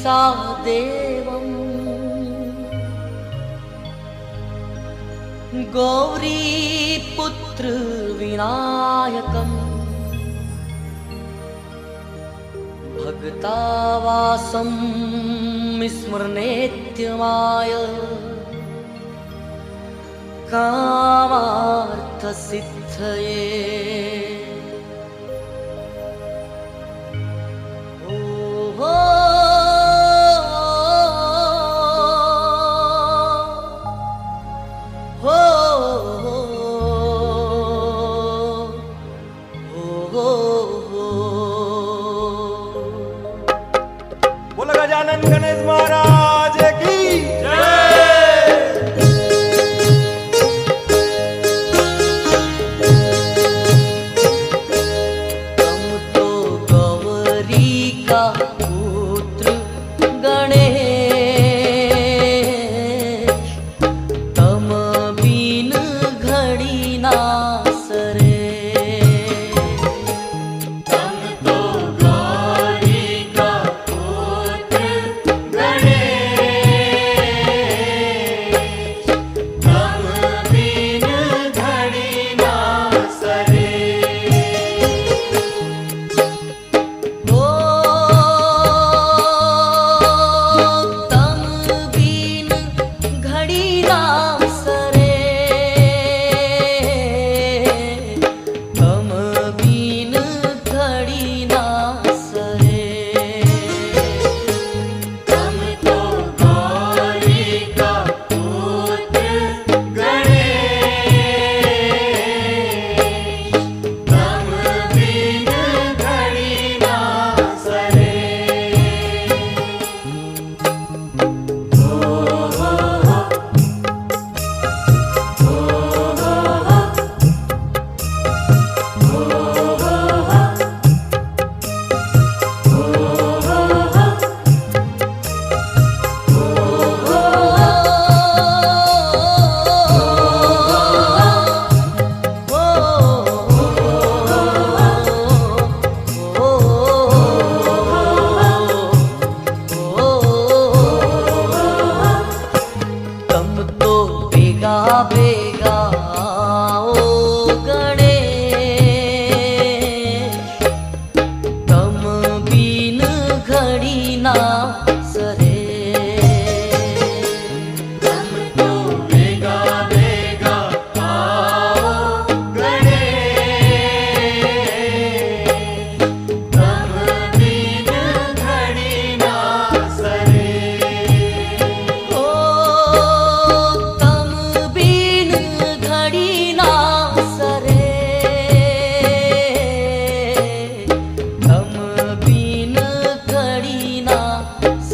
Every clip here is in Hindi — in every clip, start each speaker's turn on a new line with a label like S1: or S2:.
S1: सा देवम् गौरीपुत्र विनायकम् भक्तावासं स्मरनेत्यमाय कामार्थसिद्धये
S2: गजानन गणेश महाराज की जय।
S1: तुम तो गौरी का पुत्र गणेश तम बिन घड़ी ना सरे। बेगा ओ गणेश तम बिन घड़ी ना सरे।
S2: तुम तो बेगा बेगा आओ गणेश तम बिन घड़ी ना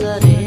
S2: सरे।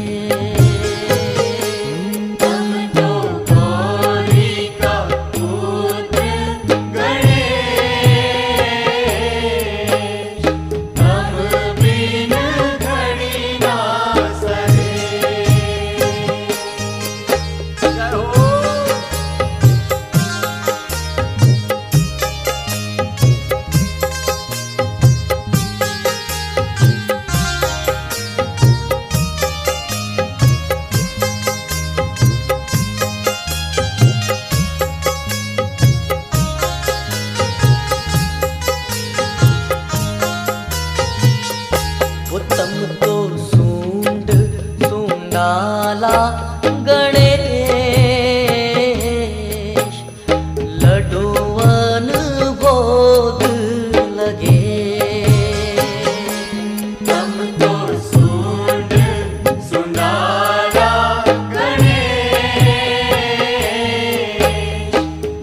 S1: तम तो सूंड सूंडाला गणेश लडुवन भोग लगे।
S2: तम तो सूंड सूंडाला गणेश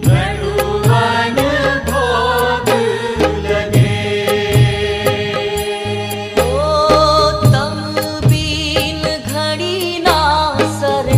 S2: लडुवन भोग लगे।
S1: तम बिन घड़ी ना सरे।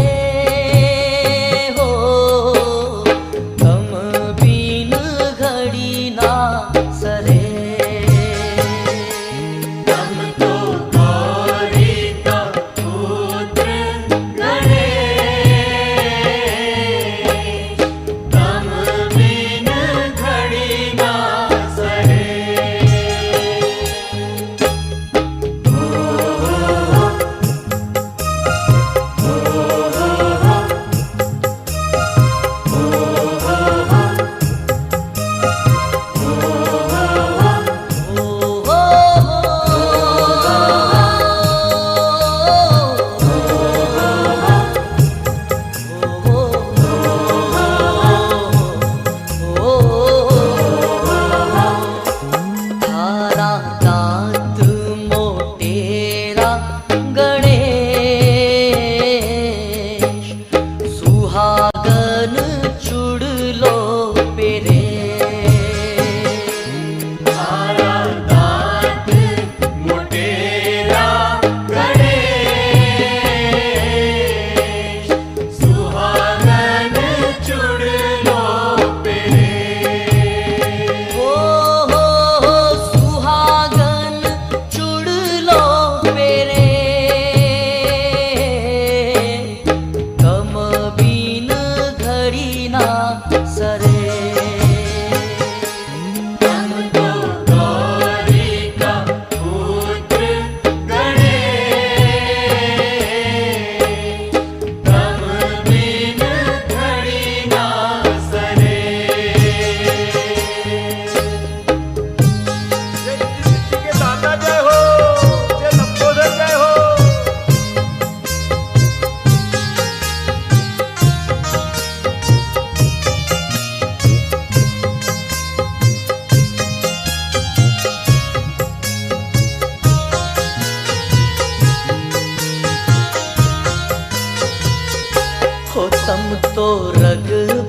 S1: तो रग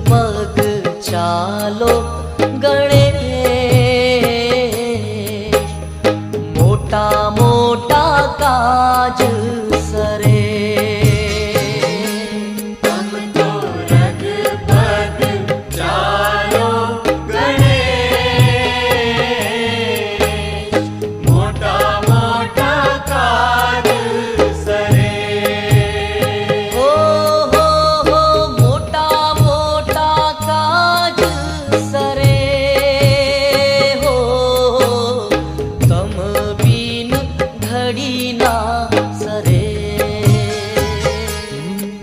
S1: पग चालो गणेश, मोटा मोटा काज सरे।
S2: तम तो रग पग चालो गणेश, मोटा मोटा काज सरे।
S1: हो मोटा मोटा काज सरे हो, तम बीन घड़ी ना सरे।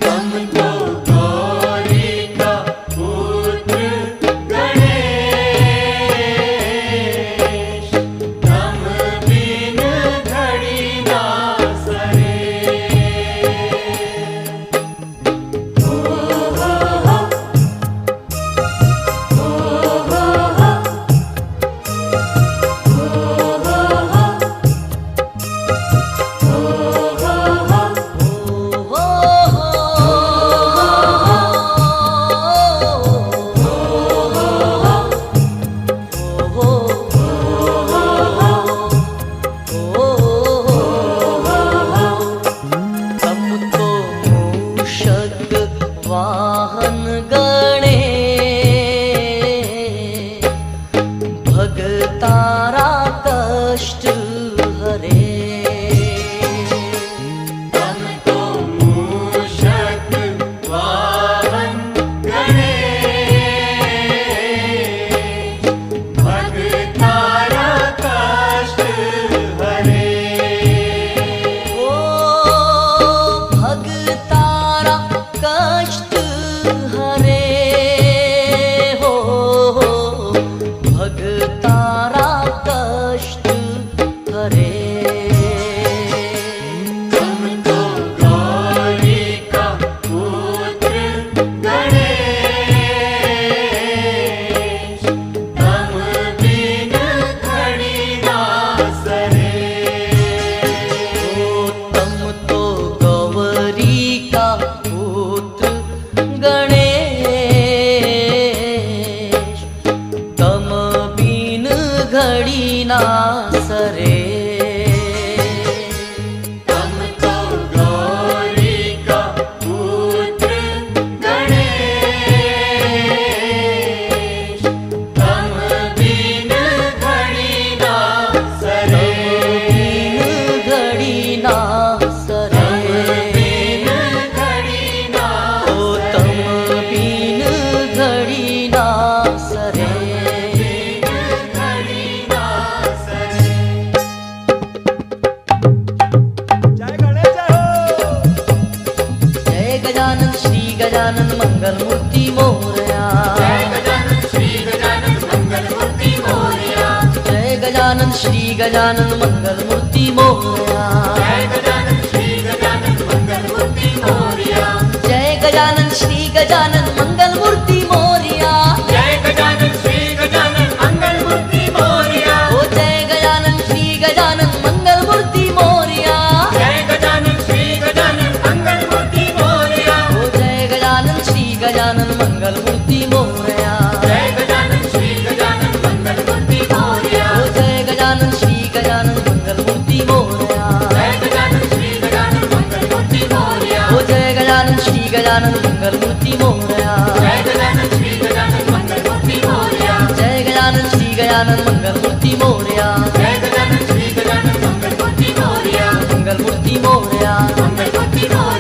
S2: तम तो गौरी का पुत्र गणेश, तम बिन घड़ी ना सरे।
S1: तम तो मूषक वाहन गणे, भगतारा कष्ट हरे।
S2: तम तो मूषक वाहन गणेश, भगतारा कष्ट हरे।
S1: ओ भगतारा कष्ट हरे हो, भगतारा कष्ट हरे।
S2: तम तो गौरी का पुत्र गणेश, तम बिन घड़ी ना सरे।
S1: तम तो गौरी का पुत्र गणेश, तम बीन घड़ी ना सरे।
S2: तम तो गौरी का पुत्र गणेश, तम बिन घड़ी ना सरे।
S1: घड़ी ना सरे।
S2: बिन घड़ी ना
S1: ओ तम बीन घड़ी ना सरे।
S2: घड़ी ना सरे।
S3: जय गणेश जय हो।
S1: जय गजानन श्री गजानन मंगल मूर्ति मोरया।
S2: जय गजानन श्री गजानन मंगल मूर्ति मोरया।
S1: जय गजानन श्री गजानन मंगल मूर्ति मोरया।
S2: जय गजानन श्री गजानन मंगल मूर्ति मोरया।
S1: जय गजानन श्री गजानन मंगल मूर्ति मोरया।
S2: जय गजानन श्री गजानन मंगल मूर्ति मोरया।
S1: ओ जय गजानन श्री गजानन मंगल मूर्ति मोरया।
S2: जय गजानन श्री गजानन मंगल मूर्ति मोरया।
S1: ओ जय गजानन श्री गजानन मंगल मूर्ति मोरया।
S2: जय गजानन श्री गजानन मंगल मूर्ति मोरया।
S1: ओ जय गजानन श्री गजानन मंगल मूर्ति मोरया।
S2: जय गजानन श्री गजानन मंगल मूर्ति मोरया।
S1: ओ जय गजानन श्री गजानन मंगल मूर्ति मोरया।
S2: जय गजानन श्री गजानन मंगल मूर्ति मोरया।
S1: जय गजानन श्री गजानन मंगल मूर्ति मोरया।
S2: जय गजानन श्री गजानन मंगल मूर्ति मोरया।
S1: मंगल मूर्ति मोरया।
S2: मंगल मूर्ति मोरया।